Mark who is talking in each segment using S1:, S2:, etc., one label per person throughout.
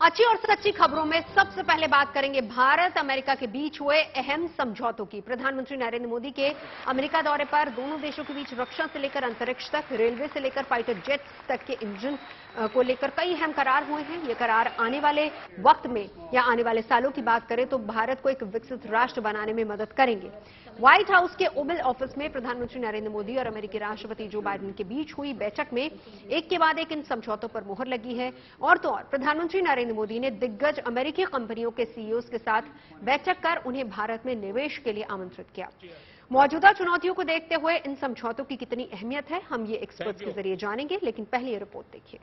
S1: अच्छी और सच्ची खबरों में सबसे पहले बात करेंगे भारत अमेरिका के बीच हुए अहम समझौतों की। प्रधानमंत्री नरेंद्र मोदी के अमेरिका दौरे पर दोनों देशों के बीच रक्षा से लेकर अंतरिक्ष तक, रेलवे से लेकर फाइटर जेट्स तक के इंजन को लेकर कई अहम करार हुए हैं। ये करार आने वाले वक्त में या आने वाले सालों की बात करें तो भारत को एक विकसित राष्ट्र बनाने में मदद करेंगे। व्हाइट हाउस के ओवल ऑफिस में प्रधानमंत्री नरेंद्र मोदी और अमेरिकी राष्ट्रपति जो बाइडेन के बीच हुई बैठक में एक के बाद एक इन समझौतों पर मुहर लगी है। और तो और प्रधानमंत्री नरेंद्र मोदी ने दिग्गज अमेरिकी कंपनियों के सीईओज के साथ बैठक कर उन्हें भारत में निवेश के लिए आमंत्रित किया। मौजूदा चुनौतियों को देखते हुए इन समझौतों की कितनी अहमियत है, हम ये एक्सपर्ट्स के जरिए जानेंगे, लेकिन पहले ये रिपोर्ट देखिए।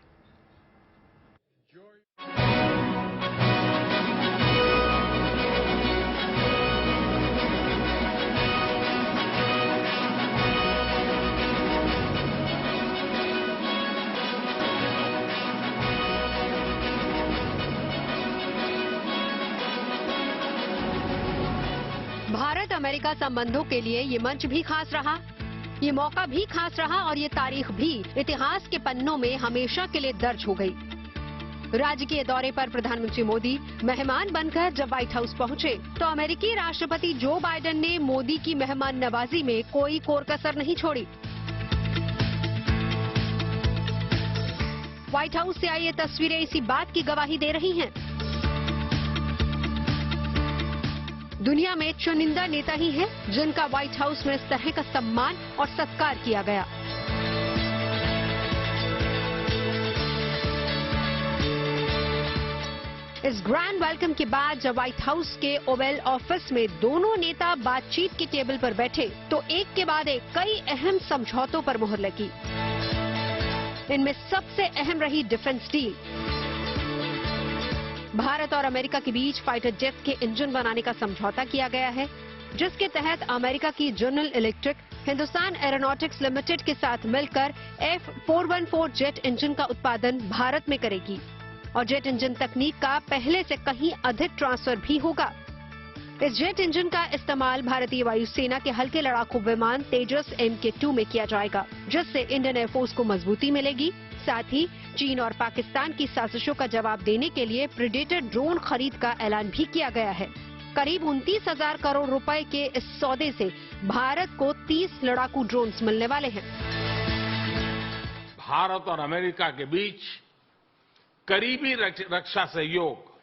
S1: भारत अमेरिका संबंधों के लिए ये मंच भी खास रहा, ये मौका भी खास रहा और ये तारीख भी इतिहास के पन्नों में हमेशा के लिए दर्ज हो गई। राजकीय दौरे पर प्रधानमंत्री मोदी मेहमान बनकर जब व्हाइट हाउस पहुंचे तो अमेरिकी राष्ट्रपति जो बाइडेन ने मोदी की मेहमान नवाजी में कोई कोर कसर नहीं छोड़ी। व्हाइट हाउस से आई ये तस्वीरें इसी बात की गवाही दे रही हैं। दुनिया में चुनिंदा नेता ही हैं जिनका व्हाइट हाउस में इस तरह का सम्मान और सत्कार किया गया। इस ग्रैंड वेलकम के बाद जब व्हाइट हाउस के ओवल ऑफिस में दोनों नेता बातचीत के टेबल पर बैठे तो एक के बाद एक कई अहम समझौतों पर मुहर लगी। इनमें सबसे अहम रही डिफेंस डील। भारत और अमेरिका के बीच फाइटर जेट्स के इंजन बनाने का समझौता किया गया है, जिसके तहत अमेरिका की general electric Hindustan aeronautics limited के साथ मिलकर F414 जेट इंजन का उत्पादन भारत में करेगी और जेट इंजन तकनीक का पहले से कहीं अधिक ट्रांसफर भी होगा। इस जेट इंजन का इस्तेमाल भारतीय वायुसेना के हल्के लड़ाकू विमान तेजस MK2 में किया जाएगा, जिससे इंडियन एयरफोर्स को मजबूती मिलेगी। साथ ही चीन और पाकिस्तान की साजिशों का जवाब देने के लिए प्रेडेटर ड्रोन खरीद का ऐलान भी किया गया है। करीब 29,000 करोड़ रुपए के इस सौदे से भारत को 30 लड़ाकू ड्रोन्स मिलने वाले हैं।
S2: भारत और अमेरिका के बीच करीबी रक्षा सहयोग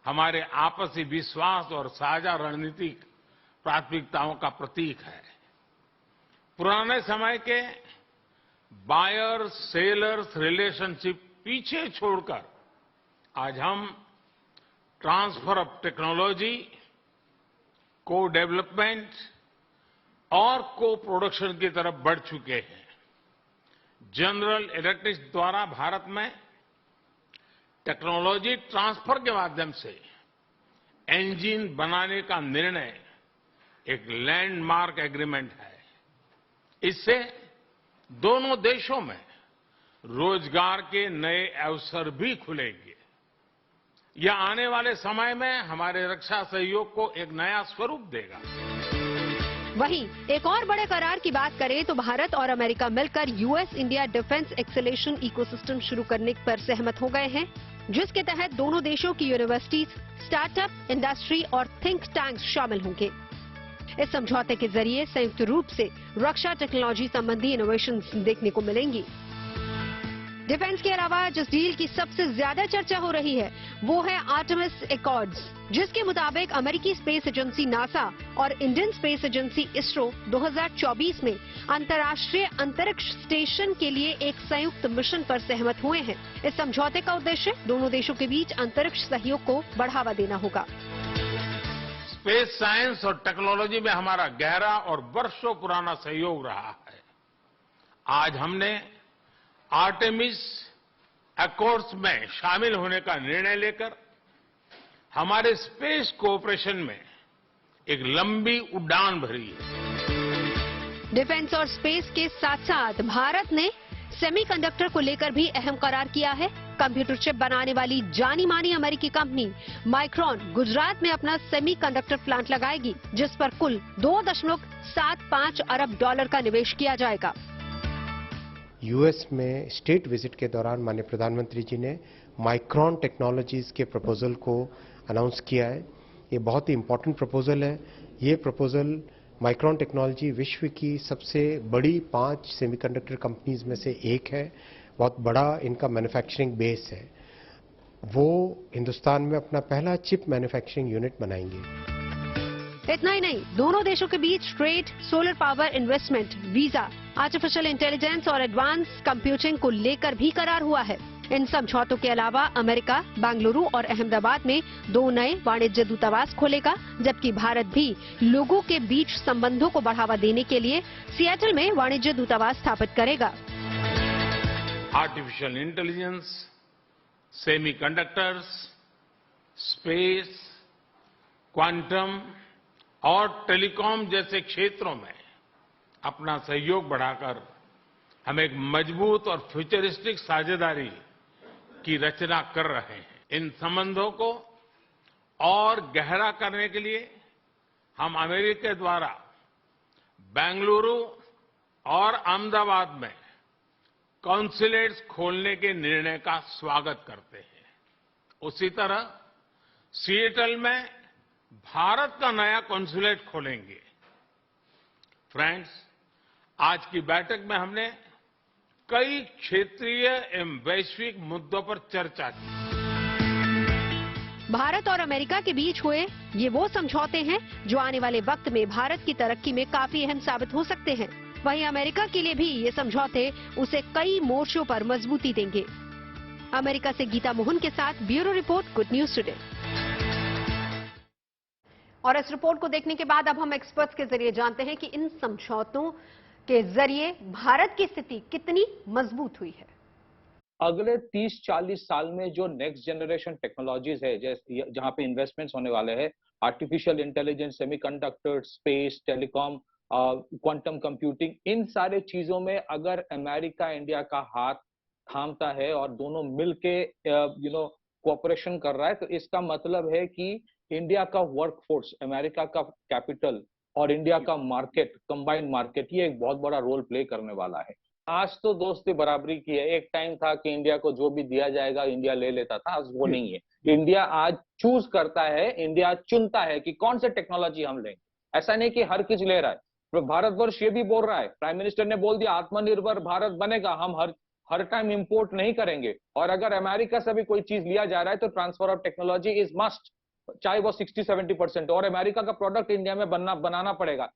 S2: हमारे आपसी विश्वास और साझा रणनीतिक प्राथमिकताओं का प्रतीक है। पुराने समय के बायर सेलर्स रिलेशनशिप पीछे छोड़कर आज हम ट्रांसफर ऑफ टेक्नोलॉजी, को डेवलपमेंट और को प्रोडक्शन की तरफ बढ़ चुके हैं। जनरल इलेक्ट्रिक द्वारा भारत में टेक्नोलॉजी ट्रांसफर के माध्यम से इंजन बनाने का निर्णय एक लैंडमार्क एग्रीमेंट है। इससे दोनों देशों में रोजगार के नए अवसर भी खुलेंगे। यह आने वाले समय में हमारे रक्षा सहयोग को एक नया स्वरूप देगा।
S1: वहीं एक और बड़े करार की बात करें तो भारत और अमेरिका मिलकर US India defence acceleration ecosystem शुरू करने पर सहमत हो गए हैं, जिसके तहत दोनों देशों की यूनिवर्सिटीज, स्टार्टअप, इंडस्ट्री और थिंक टैंक्स शामिल होंगे। इस समझौते के जरिए संयुक्त रूप से रक्षा टेक्नोलॉजी संबंधी इनोवेशंस देखने को मिलेंगी। डिफेंस के अलावा जिस डील की सबसे ज्यादा चर्चा हो रही है वो है आर्टेमिस एकॉर्ड्स, जिसके मुताबिक अमेरिकी स्पेस एजेंसी नासा और इंडियन स्पेस एजेंसी इसरो 2024 में अंतर्राष्ट्रीय अंतरिक्ष स्टेशन के लिए एक संयुक्त मिशन पर सहमत हुए हैं। इस समझौते का उद्देश्य दोनों देशों के बीच अंतरिक्ष सहयोग को बढ़ावा देना होगा।
S2: स्पेस साइंस और टेक्नोलॉजी में हमारा गहरा और वर्षों पुराना सहयोग रहा है। आज हमने आर्टेमिस एकॉर्ड्स में शामिल होने का निर्णय लेकर हमारे स्पेस कोऑपरेशन में एक लंबी उड़ान भरी है।
S1: डिफेंस और स्पेस के साथ साथ भारत ने सेमीकंडक्टर को लेकर भी अहम करार किया है। कंप्यूटर चिप बनाने वाली जानी मानी अमेरिकी कंपनी माइक्रॉन गुजरात में अपना सेमीकंडक्टर प्लांट लगाएगी, जिस पर कुल $2.75 अरब का निवेश किया जाएगा।
S3: यूएस में स्टेट विजिट के दौरान माननीय प्रधानमंत्री जी ने माइक्रोन टेक्नोलॉजीज के प्रपोजल को अनाउंस किया है। ये बहुत ही इंपॉर्टेंट प्रपोजल है। ये प्रपोजल माइक्रोन टेक्नोलॉजी विश्व की सबसे बड़ी 5 सेमीकंडक्टर कंपनीज में से एक है। बहुत बड़ा इनका मैन्युफैक्चरिंग बेस है। वो हिंदुस्तान में अपना पहला चिप मैन्युफैक्चरिंग यूनिट बनाएंगे।
S1: इतना ही नहीं, दोनों देशों के बीच trade, solar power investment, visa, artificial intelligence और एडवांस कंप्यूटिंग को लेकर भी करार हुआ है। इन समझौतों के अलावा अमेरिका बेंगलुरु और अहमदाबाद में 2 नए वाणिज्य दूतावास खोलेगा, जबकि भारत भी लोगों के बीच संबंधों को बढ़ावा देने के लिए सिएटल में वाणिज्य दूतावास स्थापित करेगा।
S2: Artificial intelligence, semiconductors, space, quantum और टेलीकॉम जैसे क्षेत्रों में अपना सहयोग बढ़ाकर हम एक मजबूत और फ्यूचरिस्टिक साझेदारी की रचना कर रहे हैं। इन संबंधों को और गहरा करने के लिए हम अमेरिका द्वारा बेंगलुरु और अहमदाबाद में कॉन्सुलेट्स खोलने के निर्णय का स्वागत करते हैं। उसी तरह सिएटल में भारत का नया कॉन्सुलेट खोलेंगे। फ्रेंड्स, आज की बैठक में हमने कई क्षेत्रीय एवं वैश्विक मुद्दों पर चर्चा की।
S1: भारत और अमेरिका के बीच हुए ये वो समझौते हैं जो आने वाले वक्त में भारत की तरक्की में काफी अहम साबित हो सकते हैं। वहीं अमेरिका के लिए भी ये समझौते उसे कई मोर्चों पर मजबूती देंगे। अमेरिका से गीता मोहन के साथ bureau report, good news today. और इस रिपोर्ट को देखने के बाद अब हम एक्सपर्ट्स के जरिए जानते हैं कि इन समझौतों के जरिए भारत की स्थिति कितनी मजबूत हुई है।
S4: अगले 30-40 साल में जो नेक्स्ट जनरेशन टेक्नोलॉजीज है, जैसे जहां पे इन्वेस्टमेंट्स होने वाले हैं, artificial intelligence, semiconductor, space, telecom, quantum computing, इन सारे चीजों में अगर अमेरिका इंडिया का हाथ थामता है और दोनों मिलके कोऑपरेशन कर रहा है, तो इसका मतलब है कि इंडिया का वर्कफोर्स, अमेरिका का कैपिटल और इंडिया का मार्केट, कंबाइंड मार्केट, ये एक बहुत बड़ा रोल प्ले करने वाला है। आज तो दोस्ती बराबरी की है। एक टाइम था कि इंडिया को जो भी दिया जाएगा इंडिया ले लेता था, आज वो नहीं है। इंडिया आज चूज करता है, इंडिया चुनता है कि कौन से टेक्नोलॉजी हम लेंगे। ऐसा नहीं कि हर चीज ले रहा है। तो भारतवर्ष ये भी बोल रहा है, प्राइम मिनिस्टर ने बोल दिया आत्मनिर्भर भारत बनेगा, हम हर टाइम इंपोर्ट नहीं करेंगे। और अगर अमेरिका से भी कोई चीज लिया जा रहा है तो transfer of technology is must, चाहे वो 60-70%, और अमेरिका का प्रोडक्ट इंडिया में बनाना पड़ेगा।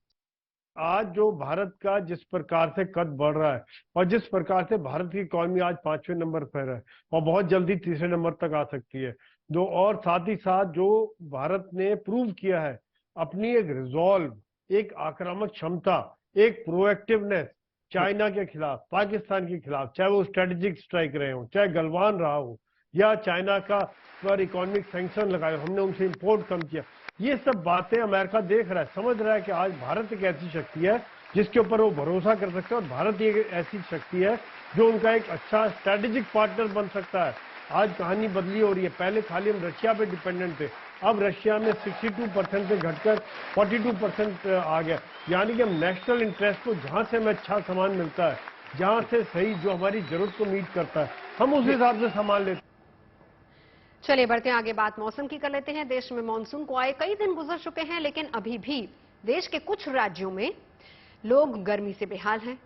S5: आज जो भारत का जिस प्रकार से कद बढ़ रहा है और जिस प्रकार से भारत की इकॉनमी आज 5वें नंबर पर है और बहुत जल्दी 3रे नंबर तक आ सकती है, और साथ ही साथ जो भारत ने प्रूव किया है अपनी एक रिजॉल्व, एक आक्रामक क्षमता, एक प्रोएक्टिवनेस चाइना के खिलाफ, पाकिस्तान के खिलाफ, चाहे वो स्ट्रेटेजिक स्ट्राइक रहे हो, चाहे गलवान रहा हो या चाइना का पर इकोनॉमिक सैंक्शन लगाए, हमने उनसे इंपोर्ट कम किया, ये सब बातें अमेरिका देख रहा है, समझ रहा है कि आज भारत एक ऐसी शक्ति है जिसके ऊपर वो भरोसा कर सकते हैं और भारत एक ऐसी शक्ति है जो उनका एक अच्छा स्ट्रेटेजिक पार्टनर बन सकता है। आज कहानी बदली हो रही है। पहले खाली हम रशिया पे डिपेंडेंट थे, अब रशिया में 62% से घटकर 42% आ गया। यानी कि हम नेशनल इंटरेस्ट को, जहां से हमें अच्छा सामान मिलता है, जहां से सही जो हमारी जरूरत को मीट करता है, हम उस हिसाब से सामान लेते हैं।
S1: चलिए बढ़ते हैं आगे, बात मौसम की कर लेते हैं। देश में मानसून को आए कई दिन गुजर चुके हैं, लेकिन अभी भी देश के कुछ राज्यों में लोग गर्मी से बेहाल हैं।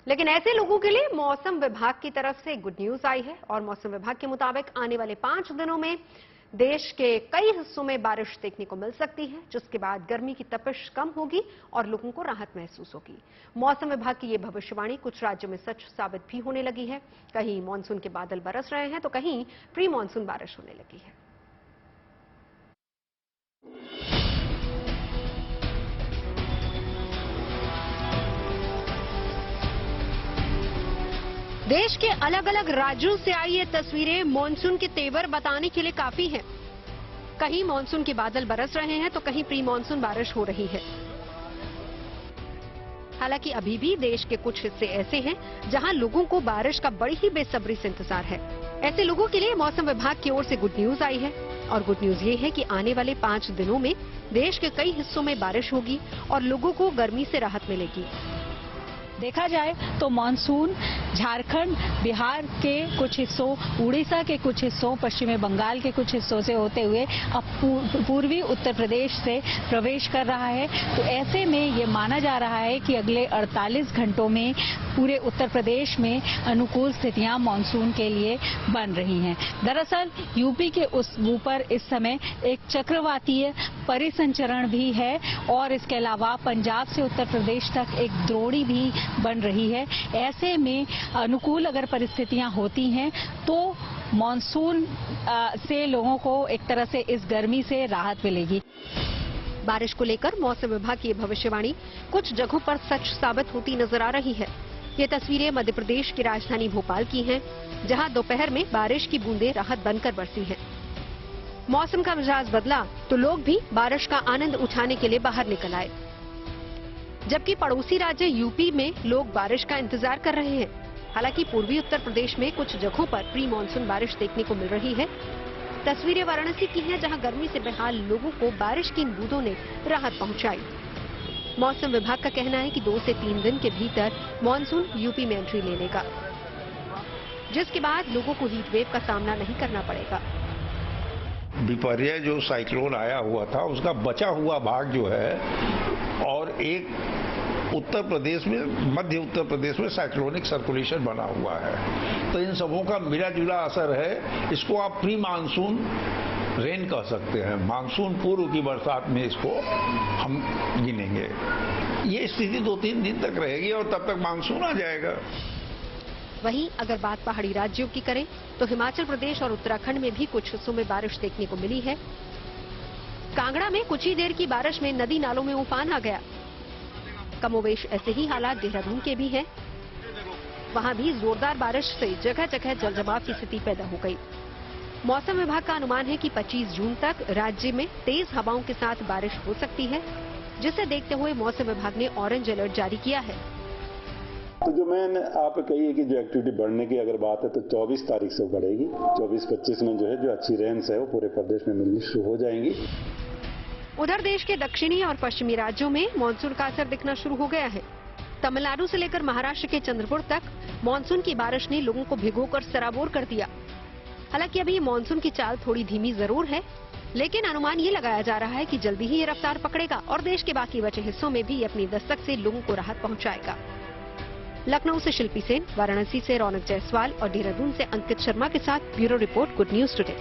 S1: लेकिन ऐसे लोगों के लिए मौसम विभाग की तरफ से गुड न्यूज आई है और मौसम विभाग के मुताबिक आने वाले 5 दिनों में देश के कई हिस्सों में बारिश देखने को मिल सकती है, जिसके बाद गर्मी की तपिश कम होगी और लोगों को राहत महसूस होगी। मौसम विभाग की यह भविष्यवाणी कुछ राज्यों में सच साबित भी होने लगी है। कहीं मानसून के बादल बरस रहे हैं तो कहीं प्री मानसून बारिश होने लगी है। देश के अलग अलग राज्यों से आई ये तस्वीरें मानसून के तेवर बताने के लिए काफी हैं। कहीं मानसून के बादल बरस रहे हैं तो कहीं प्री मानसून बारिश हो रही है। हालांकि अभी भी देश के कुछ हिस्से ऐसे हैं जहां लोगों को बारिश का बड़ी ही बेसब्री से इंतजार है। ऐसे लोगों के लिए मौसम विभाग की ओर से गुड न्यूज आई है और गुड न्यूज ये है कि आने वाले 5 दिनों में देश के कई हिस्सों में बारिश होगी और लोगों को गर्मी से राहत मिलेगी।
S6: देखा जाए तो मानसून झारखंड, बिहार के कुछ हिस्सों, उड़ीसा के कुछ हिस्सों, पश्चिमी बंगाल के कुछ हिस्सों से होते हुए अब पूर्वी उत्तर प्रदेश से प्रवेश कर रहा है। तो ऐसे में ये माना जा रहा है कि अगले 48 घंटों में पूरे उत्तर प्रदेश में अनुकूल स्थितियां मानसून के लिए बन रही हैं। दरअसल यूपी के उस ऊपर इस समय एक चक्रवातीय परिसंचरण भी है और इसके अलावा पंजाब से उत्तर प्रदेश तक एक द्रोणी भी बन रही है। ऐसे में अनुकूल अगर परिस्थितियां होती हैं तो मानसून से लोगों को एक तरह से इस गर्मी से राहत मिलेगी।
S1: बारिश को लेकर मौसम विभाग की भविष्यवाणी कुछ जगहों पर सच साबित होती नजर आ रही है। ये तस्वीरें मध्य प्रदेश की राजधानी भोपाल की हैं, जहां दोपहर में बारिश की बूंदें राहत बनकर बरसी हैं। मौसम का मिजाज बदला तो लोग भी बारिश का आनंद उठाने के लिए बाहर निकल आए, जबकि पड़ोसी राज्य यूपी में लोग बारिश का इंतजार कर रहे हैं। हालांकि पूर्वी उत्तर प्रदेश में कुछ जगहों पर प्री मानसून बारिश देखने को मिल रही है। तस्वीरें वाराणसी की हैं, जहां गर्मी से बेहाल लोगों को बारिश की इन बूंदों ने राहत पहुंचाई। मौसम विभाग का कहना है कि 2 से 3 दिन के भीतर मानसून यूपी में एंट्री ले लेगा, जिसके बाद लोगों को हीट वेव का सामना नहीं करना पड़ेगा।
S7: विपर्य जो साइक्लोन आया हुआ था उसका बचा हुआ भाग जो है, और एक उत्तर प्रदेश में, मध्य उत्तर प्रदेश में साइक्लोनिक सर्कुलेशन बना हुआ है, तो इन सबों का मिला जुला असर है। इसको आप प्री मानसून रेन कह सकते हैं। मानसून पूर्व की बरसात में इसको हम गिनेंगे। ये स्थिति 2-3 दिन तक रहेगी और तब तक मानसून आ जाएगा।
S1: वहीं अगर बात पहाड़ी राज्यों की करें तो हिमाचल प्रदेश और उत्तराखंड में भी कुछ हिस्सों में बारिश देखने को मिली है। कांगड़ा में कुछ ही देर की बारिश में नदी नालों में उफान आ गया। कमोवेश ऐसे ही हालात देहरादून के भी हैं। वहां भी जोरदार बारिश से जगह जगह जलजमाव की स्थिति पैदा हो गई। मौसम विभाग का अनुमान है कि 25 जून तक राज्य में तेज हवाओं के साथ बारिश हो सकती है, जिसे देखते हुए मौसम विभाग ने ऑरेंज अलर्ट जारी किया है।
S8: तो जो मैंने आप कही है कि जो एक्टिविटी बढ़ने की अगर बात है तो 24 तारीख से बढ़ेगी। 24-25 में जो है जो अच्छी रेंज है वो पूरे प्रदेश में मिलनी शुरू हो जाएंगी।
S1: उधर देश के दक्षिणी और पश्चिमी राज्यों में मानसून का असर दिखना शुरू हो गया है। तमिलनाडु से लेकर महाराष्ट्र के चंद्रपुर तक मानसून की बारिश ने लोगों को भिगोकर सराबोर कर दिया। हालांकि अभी मानसून की चाल थोड़ी धीमी जरूर है, लेकिन अनुमान ये लगाया जा रहा है कि जल्दी ही ये रफ्तार पकड़ेगा और देश के बाकी बचे हिस्सों में भी अपनी दस्तक से लोगों को राहत पहुंचाएगा। लखनऊ से शिल्पी सेन, वाराणसी से रौनक जायसवाल और देहरादून से अंकित शर्मा के साथ bureau report, good news today.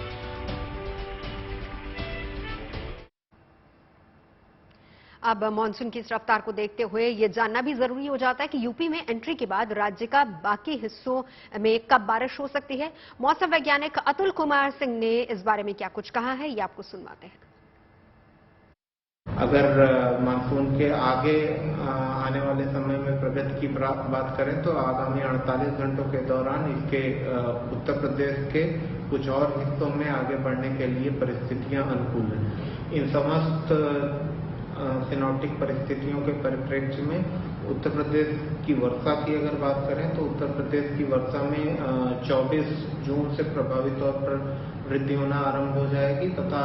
S1: अब मानसून की इस रफ्तार को देखते हुए ये जानना भी जरूरी हो जाता है कि यूपी में एंट्री के बाद राज्य का बाकी हिस्सों में कब बारिश हो सकती है। मौसम वैज्ञानिक अतुल कुमार सिंह ने इस बारे में क्या कुछ कहा है, ये आपको सुनवाते हैं।
S9: अगर मानसून के आगे आने वाले समय में प्रगति की बात करें तो आगामी 48 घंटों के दौरान इसके उत्तर प्रदेश के कुछ और हिस्सों में आगे बढ़ने के लिए परिस्थितियां अनुकूल हैं। इन समस्त सिनॉप्टिक परिस्थितियों के परिप्रेक्ष्य में उत्तर प्रदेश की वर्षा की अगर बात करें तो उत्तर प्रदेश की वर्षा में 24 जून से प्रभावी तौर पर वृद्धि होना आरंभ हो जाएगी तथा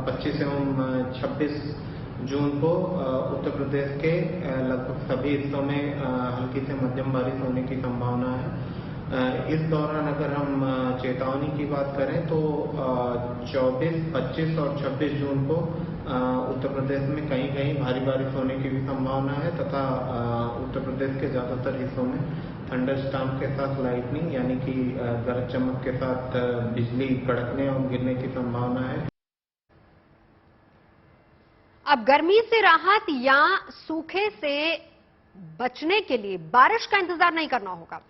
S9: 25 एवं 26 जून को उत्तर प्रदेश के लगभग सभी हिस्सों में हल्की से मध्यम बारिश होने की संभावना है। इस दौरान अगर हम चेतावनी की बात करें तो 24, 25 और 26 जून को उत्तर प्रदेश में कहीं कहीं भारी बारिश होने की भी संभावना है तथा उत्तर प्रदेश के ज्यादातर हिस्सों में थंडरस्टॉर्म के साथ लाइटनिंग यानी कि गरज चमक के साथ बिजली कड़कने और गिरने की संभावना है।
S1: अब गर्मी से राहत या सूखे से बचने के लिए बारिश का इंतजार नहीं करना होगा।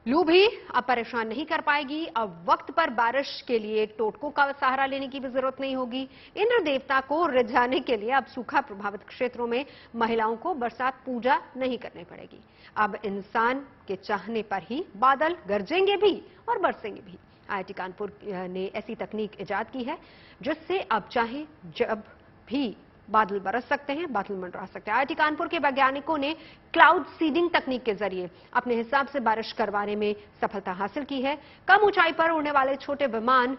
S1: लू भी अब परेशान नहीं कर पाएगी। अब वक्त पर बारिश के लिए टोटकों का सहारा लेने की भी जरूरत नहीं होगी। इंद्र देवता को रिझाने के लिए अब सूखा प्रभावित क्षेत्रों में महिलाओं को बरसात पूजा नहीं करनी पड़ेगी। अब इंसान के चाहने पर ही बादल गरजेंगे भी और बरसेंगे भी। IIT कानपुर ने ऐसी तकनीक इजाद की है जिससे अब चाहे जब भी बादल बरस सकते हैं, बादल मंडरा सकते हैं। IIT कानपुर के वैज्ञानिकों ने क्लाउड सीडिंग तकनीक के जरिए अपने हिसाब से बारिश करवाने में सफलता हासिल की है। कम ऊंचाई पर उड़ने वाले छोटे विमान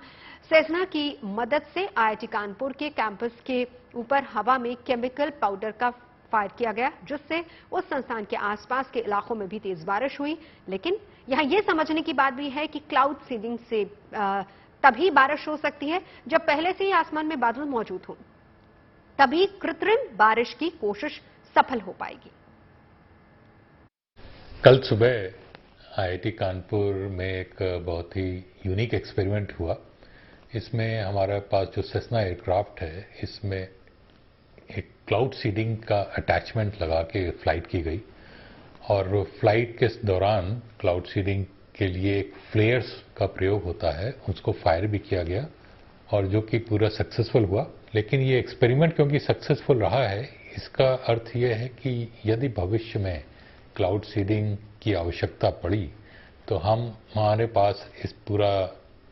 S1: सेसना की मदद से IIT कानपुर के कैंपस के ऊपर हवा में केमिकल पाउडर का फायर किया गया, जिससे उस संस्थान के आसपास के इलाकों में भी तेज बारिश हुई। लेकिन यहां यह समझने की बात भी है कि क्लाउड सीडिंग से तभी बारिश हो सकती है जब पहले से ही आसमान में बादल मौजूद हों, तभी कृत्रिम बारिश की कोशिश सफल हो पाएगी।
S10: कल सुबह आईआईटी कानपुर में एक बहुत ही यूनिक एक्सपेरिमेंट हुआ। इसमें हमारे पास जो सेस्ना एयरक्राफ्ट है, इसमें एक क्लाउड सीडिंग का अटैचमेंट लगा के फ्लाइट की गई और फ्लाइट के दौरान क्लाउड सीडिंग के लिए एक फ्लेयर्स का प्रयोग होता है, उसको फायर भी किया गया और जो कि पूरा सक्सेसफुल हुआ। लेकिन ये एक्सपेरिमेंट क्योंकि सक्सेसफुल रहा है, इसका अर्थ ये है कि यदि भविष्य में क्लाउड सीडिंग की आवश्यकता पड़ी तो हमारे पास इस पूरा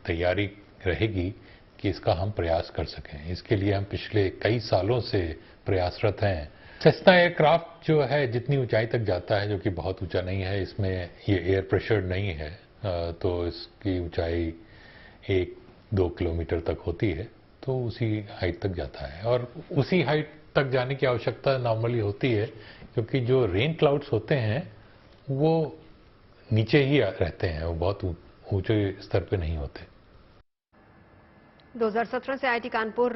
S10: तैयारी रहेगी कि इसका हम प्रयास कर सकें। इसके लिए हम पिछले कई सालों से प्रयासरत हैं। सेस्ना एयरक्राफ्ट जो है जितनी ऊंचाई तक जाता है, जो कि बहुत ऊंचा नहीं है, इसमें ये एयर प्रेशर नहीं है, तो इसकी ऊंचाई 1-2 किलोमीटर तक होती है, तो उसी हाइट तक जाता है। और उसी हाइट तक जाने की आवश्यकता नॉर्मली होती है क्योंकि जो रेन क्लाउड्स होते हैं वो नीचे ही रहते हैं, वो बहुत ऊंचे स्तर पे नहीं होते।
S1: 2017 से आईआईटी कानपुर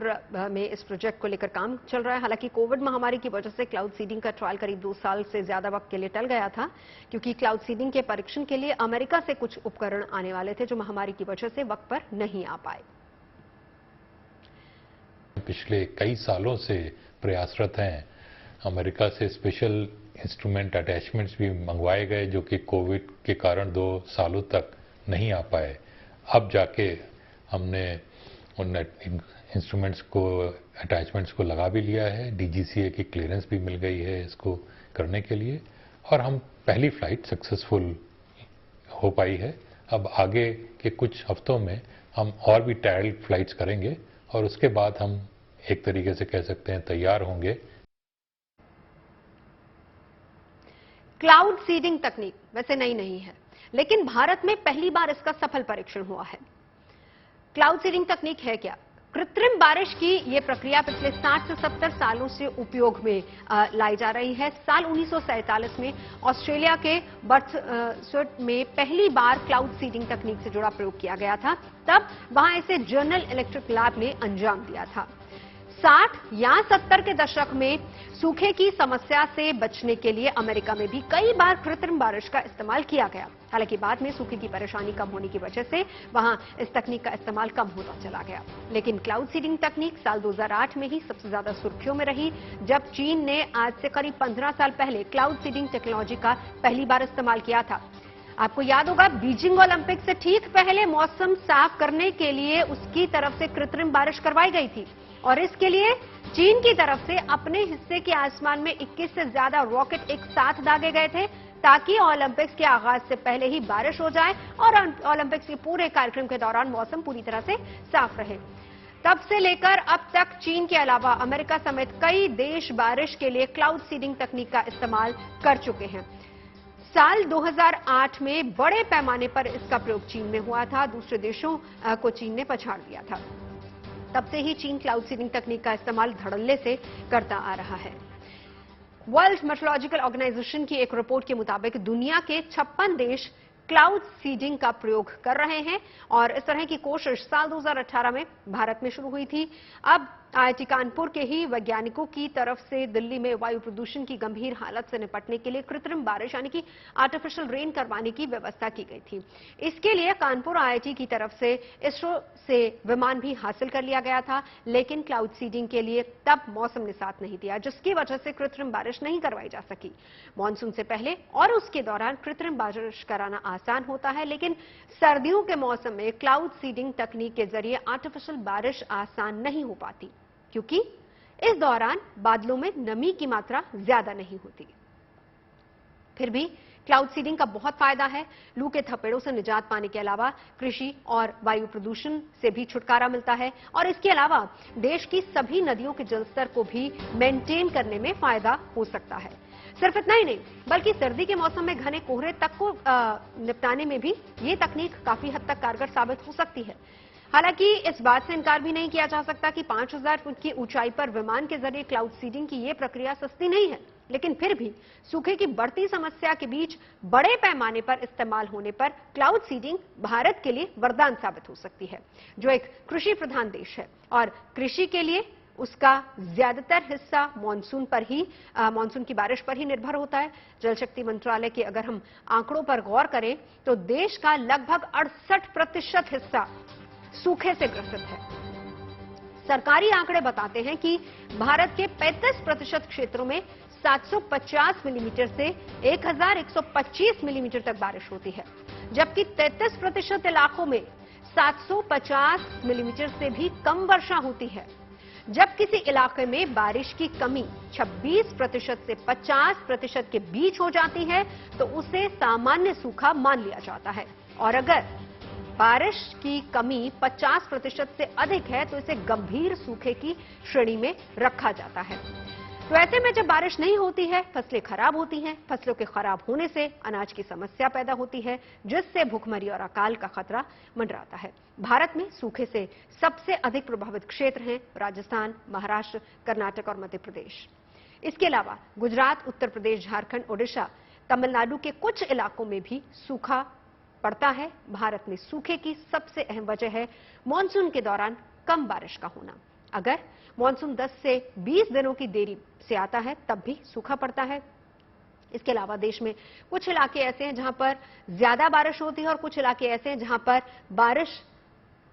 S1: में इस प्रोजेक्ट को लेकर काम चल रहा है। हालांकि कोविड महामारी की वजह से क्लाउड सीडिंग का ट्रायल करीब 2 साल से ज्यादा वक्त के लिए टल गया था, क्योंकि क्लाउड सीडिंग के परीक्षण के लिए अमेरिका से कुछ उपकरण आने वाले थे जो महामारी की वजह से वक्त पर नहीं आ पाए।
S10: पिछले कई सालों से प्रयासरत हैं। अमेरिका से स्पेशल इंस्ट्रूमेंट अटैचमेंट्स भी मंगवाए गए जो कि कोविड के कारण 2 सालों तक नहीं आ पाए। अब जाके हमने उन इंस्ट्रूमेंट्स को, अटैचमेंट्स को लगा भी लिया है। डीजीसीए की क्लियरेंस भी मिल गई है इसको करने के लिए और हम पहली फ्लाइट सक्सेसफुल हो पाई है। अब आगे के कुछ हफ्तों में हम और भी ट्रायल फ्लाइट्स करेंगे और उसके बाद हम एक तरीके से कह सकते हैं तैयार होंगे।
S1: क्लाउड सीडिंग तकनीक वैसे नई नहीं है, लेकिन भारत में पहली बार इसका सफल परीक्षण हुआ है। क्लाउड सीडिंग तकनीक है क्या? कृत्रिम बारिश की यह प्रक्रिया पिछले 60 से 70 सालों से उपयोग में लाई जा रही है। साल 1947 में ऑस्ट्रेलिया के बर्थसवर्थ में पहली बार क्लाउड सीडिंग तकनीक से जुड़ा प्रयोग किया गया था। तब वहां इसे जनरल इलेक्ट्रिक लैब ने अंजाम दिया था। 60 या 70 के दशक में सूखे की समस्या से बचने के लिए अमेरिका में भी कई बार कृत्रिम बारिश का इस्तेमाल किया गया। हालांकि बाद में सूखे की परेशानी कम होने की वजह से वहां इस तकनीक का इस्तेमाल कम होता चला गया। लेकिन क्लाउड सीडिंग तकनीक साल 2008 में ही सबसे ज्यादा सुर्खियों में रही, जब चीन ने आज से करीब 15 साल पहले क्लाउड सीडिंग टेक्नोलॉजी का पहली बार इस्तेमाल किया था। आपको याद होगा, बीजिंग ओलंपिक से ठीक पहले मौसम साफ करने के लिए उसकी तरफ से कृत्रिम बारिश करवाई गई थी और इसके लिए चीन की तरफ से अपने हिस्से के आसमान में 21 से ज्यादा रॉकेट एक साथ दागे गए थे ताकि ओलंपिक्स के आगाज से पहले ही बारिश हो जाए और ओलंपिक्स के पूरे कार्यक्रम के दौरान मौसम पूरी तरह से साफ रहे। तब से लेकर अब तक चीन के अलावा अमेरिका समेत कई देश बारिश के लिए क्लाउड सीडिंग तकनीक का इस्तेमाल कर चुके हैं। साल 2008 में बड़े पैमाने पर इसका प्रयोग चीन में हुआ था। दूसरे देशों को चीन ने पछाड़ दिया था। तब से ही चीन क्लाउड सीडिंग तकनीक का इस्तेमाल धड़ल्ले से करता आ रहा है। वर्ल्ड मेट्रोलॉजिकल ऑर्गेनाइजेशन की एक रिपोर्ट के मुताबिक दुनिया के 56 देश क्लाउड सीडिंग का प्रयोग कर रहे हैं और इस तरह की कोशिश साल 2018 में भारत में शुरू हुई थी। अब आईआईटी कानपुर के ही वैज्ञानिकों की तरफ से दिल्ली में वायु प्रदूषण की गंभीर हालत से निपटने के लिए कृत्रिम बारिश यानी कि आर्टिफिशियल रेन करवाने की व्यवस्था की गई थी। इसके लिए कानपुर आईआईटी की तरफ से इसरो से विमान भी हासिल कर लिया गया था, लेकिन क्लाउड सीडिंग के लिए तब मौसम ने साथ नहीं दिया, जिसकी वजह से कृत्रिम बारिश नहीं करवाई जा सकी। मानसून से पहले और उसके दौरान कृत्रिम बारिश कराना आसान होता है, लेकिन सर्दियों के मौसम में क्लाउड सीडिंग तकनीक के जरिए आर्टिफिशियल बारिश आसान नहीं हो पाती, क्योंकि इस दौरान बादलों में नमी की मात्रा ज्यादा नहीं होती। फिर भी क्लाउड सीडिंग का बहुत फायदा है। लू के थपेड़ों से निजात पाने के अलावा कृषि और वायु प्रदूषण से भी छुटकारा मिलता है और इसके अलावा देश की सभी नदियों के जलस्तर को भी मेंटेन करने में फायदा हो सकता है। सिर्फ इतना ही नहीं, बल्कि सर्दी के मौसम में घने कोहरे तक को निपटाने में भी ये तकनीक काफी हद तक कारगर साबित हो सकती है। हालांकि इस बात से इनकार भी नहीं किया जा सकता कि 5000 फुट की ऊंचाई पर विमान के जरिए क्लाउड सीडिंग की यह प्रक्रिया सस्ती नहीं है, लेकिन फिर भी सूखे की बढ़ती समस्या के बीच बड़े पैमाने पर इस्तेमाल होने पर क्लाउड सीडिंग भारत के लिए वरदान साबित हो सकती है, जो एक कृषि प्रधान देश है और कृषि के लिए उसका ज्यादातर हिस्सा मानसून की बारिश पर ही निर्भर होता है। जल शक्ति मंत्रालय के अगर हम आंकड़ों पर गौर करें तो देश का लगभग 68% हिस्सा सूखे से ग्रसित है। सरकारी आंकड़े बताते हैं कि भारत के 35% क्षेत्रों में 750 मिलीमीटर से 1125 मिलीमीटर तक बारिश होती है, जबकि 33% इलाकों में 750 मिलीमीटर से भी कम वर्षा होती है। जब किसी इलाके में बारिश की कमी 26% से 50% के बीच हो जाती है तो उसे सामान्य सूखा मान लिया जाता है, और अगर बारिश की कमी 50% से अधिक है तो इसे गंभीर सूखे की श्रेणी में रखा जाता है। तो ऐसे में जब बारिश नहीं होती है, फसलें खराब होती हैं। फसलों के खराब होने से अनाज की समस्या पैदा होती है, जिससे भूखमरी और अकाल का खतरा मंडराता है। भारत में सूखे से सबसे अधिक प्रभावित क्षेत्र हैं राजस्थान, महाराष्ट्र, कर्नाटक और मध्य प्रदेश। इसके अलावा गुजरात, उत्तर प्रदेश, झारखंड, ओडिशा, तमिलनाडु के कुछ इलाकों में भी सूखा पड़ता है। भारत में सूखे की सबसे अहम वजह है मानसून के दौरान कम बारिश का होना। अगर मानसून 10 से 20 दिनों की देरी से आता है तब भी सूखा पड़ता है। इसके अलावा देश में कुछ इलाके ऐसे हैं जहां पर ज्यादा बारिश होती है और कुछ इलाके ऐसे हैं जहां पर बारिश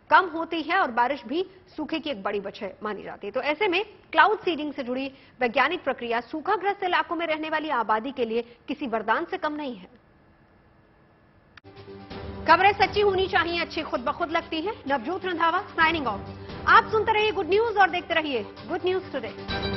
S1: कम होती है और बारिश भी सूखे की एक बड़ी वजह मानी जाती है। तो ऐसे में क्लाउड सीडिंग से जुड़ी वैज्ञानिक प्रक्रिया सूखाग्रस्त इलाकों में रहने वाली आबादी के लिए किसी वरदान से कम नहीं है। खबरें सच्ची होनी चाहिए, अच्छी खुद ब खुद लगती हैं। Navjot Randhawa signing off. आप सुनते रहिए गुड न्यूज और देखते रहिए गुड न्यूज टुडे।